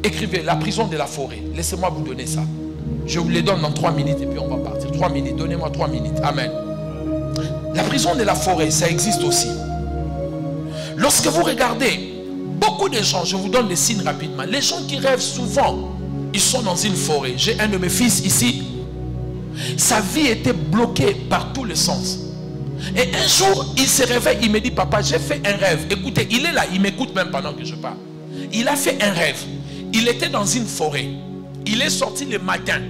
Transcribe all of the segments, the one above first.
Écrivez la prison de la forêt. Laissez-moi vous donner ça. Je vous les donne dans 3 minutes et puis on va partir. 3 minutes, donnez-moi 3 minutes. Amen. La prison de la forêt, ça existe aussi. Lorsque vous regardez, beaucoup de gens, je vous donne des signes rapidement. Les gens qui rêvent souvent, ils sont dans une forêt. J'ai un de mes fils ici. Sa vie était bloquée par tous les sens. Et un jour, il se réveille, il me dit, papa, j'ai fait un rêve. Écoutez, il est là, il m'écoute même pendant que je parle. Il a fait un rêve. Il était dans une forêt. Il est sorti le matin.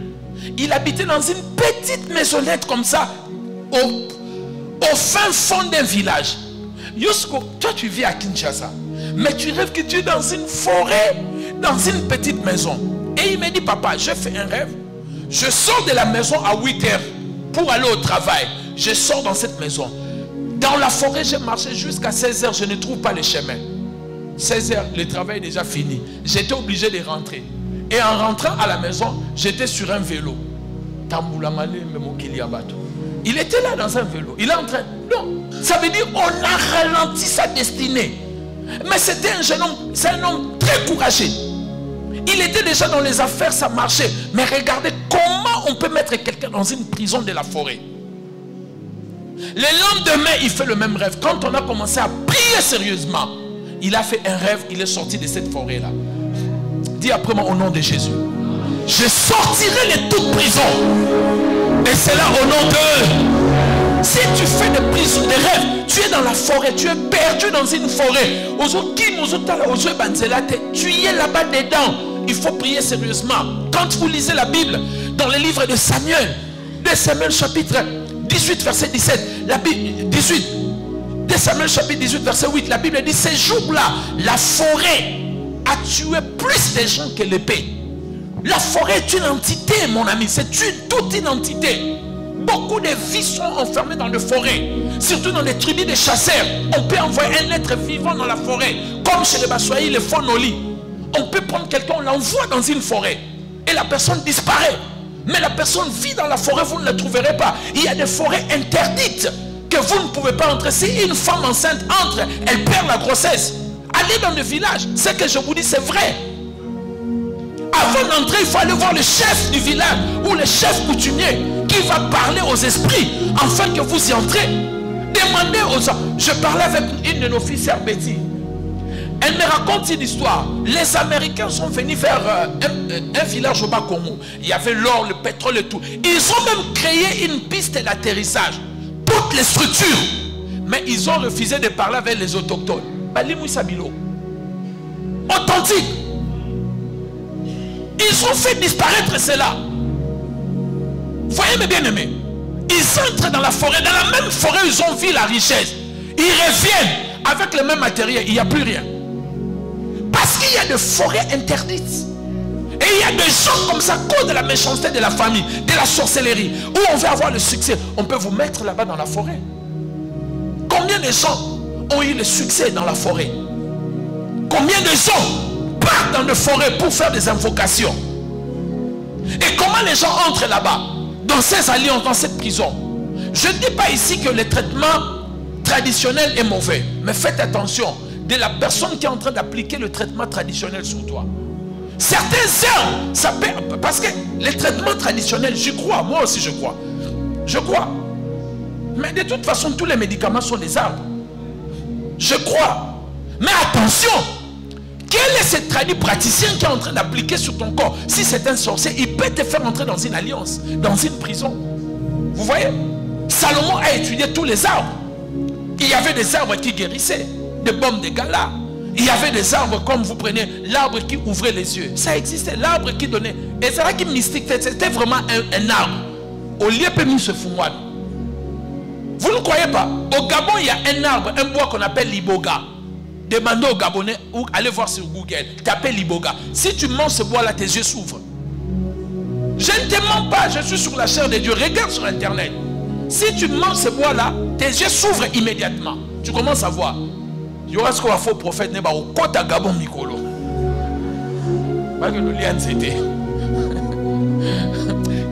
Il habitait dans une petite maisonnette comme ça, au fin fond d'un village. Yusko, toi tu vis à Kinshasa, mais tu rêves que tu es dans une forêt, dans une petite maison. Et il me dit, papa, j'ai fait un rêve. Je sors de la maison à 8 h pour aller au travail. Je sors dans cette maison. Dans la forêt, j'ai marché jusqu'à 16 h. Je ne trouve pas le chemin. 16 h, le travail est déjà fini. J'étais obligé de rentrer. Et en rentrant à la maison, j'étais sur un vélo. Il était là dans un vélo. Il est en train... Non, ça veut dire on a ralenti sa destinée. Mais c'était un jeune homme, c'est un homme très courageux. Il était déjà dans les affaires, ça marchait. Mais regardez comment on peut mettre quelqu'un dans une prison de la forêt. Le lendemain, il fait le même rêve. Quand on a commencé à prier sérieusement, il a fait un rêve, il est sorti de cette forêt-là. Dis après moi au nom de Jésus. Je sortirai de toute prison. Et c'est là au nom de... Si tu fais des prisons, des rêves, tu es dans la forêt, tu es perdu dans une forêt. Tu y es là-bas dedans. Il faut prier sérieusement. Quand vous lisez la Bible, dans le livre de Samuel, 2 Samuel chapitre 18 verset 17, la Bible 18, 2 Samuel chapitre 18 verset 8, la Bible dit, ces jours-là, la forêt a tué plus de gens que l'épée. La forêt est une entité, mon ami, c'est toute une entité. Beaucoup de vies sont enfermées dans les forêts, surtout dans les tribus de chasseurs. On peut envoyer un être vivant dans la forêt, comme chez les Bassoaïs, les Fonoli. On peut prendre quelqu'un, on l'envoie dans une forêt et la personne disparaît. Mais la personne vit dans la forêt, vous ne la trouverez pas. Il y a des forêts interdites que vous ne pouvez pas entrer. Si une femme enceinte entre, elle perd la grossesse. Allez dans le village, ce que je vous dis c'est vrai. Avant d'entrer, il faut aller voir le chef du village ou le chef coutumier qui va parler aux esprits afin que vous y entrez. Demandez aux gens. Je parlais avec une de nos filles, sœur Betty. Elle me raconte une histoire. Les Américains sont venus vers un village au Bas-Congo. Il y avait l'or, le pétrole et tout. Ils ont même créé une piste d'atterrissage. Toutes les structures. Mais ils ont refusé de parler avec les autochtones. Balimou Sabilo. Authentique. Ils ont fait disparaître cela. Voyez mes bien-aimés. Ils entrent dans la forêt. Dans la même forêt, ils ont vu la richesse. Ils reviennent avec le même matériel. Il n'y a plus rien. Parce qu'il y a des forêts interdites. Et il y a des gens comme ça, à cause de la méchanceté de la famille, de la sorcellerie, où on veut avoir le succès. On peut vous mettre là-bas dans la forêt. Combien de gens ont eu le succès dans la forêt? Combien de gens partent dans des forêts pour faire des invocations? Et comment les gens entrent là-bas, dans ces alliances, dans cette prison? Je ne dis pas ici que le traitement traditionnel est mauvais, mais faites attention de la personne qui est en train d'appliquer le traitement traditionnel sur toi. Certains heures, ça peut, parce que les traitements traditionnels, j'y crois, moi aussi je crois. Je crois. Mais de toute façon, tous les médicaments sont des arbres. Je crois. Mais attention, quel est ce praticien qui est en train d'appliquer sur ton corps? Si c'est un sorcier, il peut te faire entrer dans une alliance, dans une prison. Vous voyez? Salomon a étudié tous les arbres. Il y avait des arbres qui guérissaient, des baumes de Gala. Il y avait des arbres comme vous prenez l'arbre qui ouvrait les yeux. Ça existait, l'arbre qui donnait. Et c'est là qui mystique, c'était vraiment un arbre. Au lieu de se foumoine. Vous ne croyez pas? Au Gabon, il y a un arbre, un bois qu'on appelle l'iboga. Demandez aux Gabonais ou allez voir sur Google. Tapez l'iboga. Si tu manges ce bois-là, tes yeux s'ouvrent. Je ne te mens pas, je suis sur la chair de Dieu. Regarde sur Internet. Si tu manges ce bois-là, tes yeux s'ouvrent immédiatement. Tu commences à voir. Il y aura ce qu'on va faire au prophète Neba au Kota Gabon Mikolo. Pas que le lien c'était.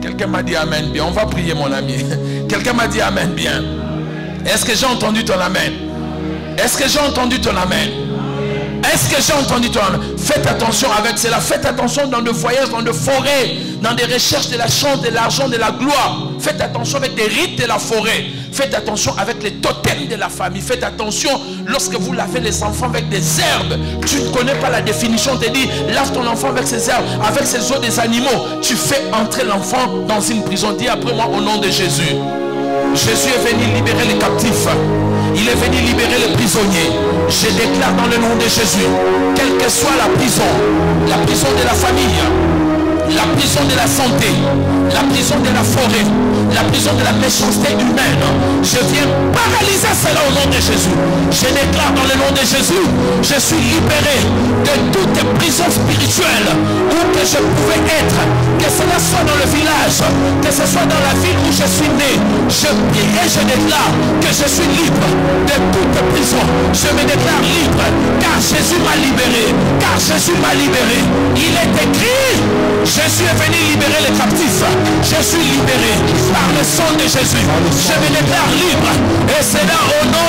Quelqu'un m'a dit amen bien. On va prier mon ami. Quelqu'un m'a dit amen bien. Est-ce que j'ai entendu ton amen? Est-ce que j'ai entendu ton amen? Est-ce que j'ai entendu toi? Faites attention avec cela. Faites attention dans de voyages, dans de forêts, dans des recherches de la chance, de l'argent, de la gloire. Faites attention avec des rites de la forêt. Faites attention avec les totems de la famille. Faites attention lorsque vous lavez les enfants avec des herbes. Tu ne connais pas la définition. On te dit, lave ton enfant avec ces herbes, avec ces os des animaux. Tu fais entrer l'enfant dans une prison. Dis après moi au nom de Jésus. Jésus est venu libérer les captifs. Il est venu libérer les prisonniers. Je déclare dans le nom de Jésus, quelle que soit la prison de la famille, la prison de la santé, la prison de la forêt, la prison de la méchanceté humaine, je viens paralyser cela au nom de Jésus. Je déclare dans le nom de Jésus, je suis libéré de toute prison spirituelle où que je pouvais être, que cela soit dans le village, que ce soit dans la ville où je suis né. Je prie et je déclare que je suis libre de toute prison. Je me déclare libre car Jésus m'a libéré, car Jésus m'a libéré. Il est écrit, Jésus est venu libérer les captifs. Je suis libéré par le sang de Jésus. Je me déclare libre. Et c'est là au nom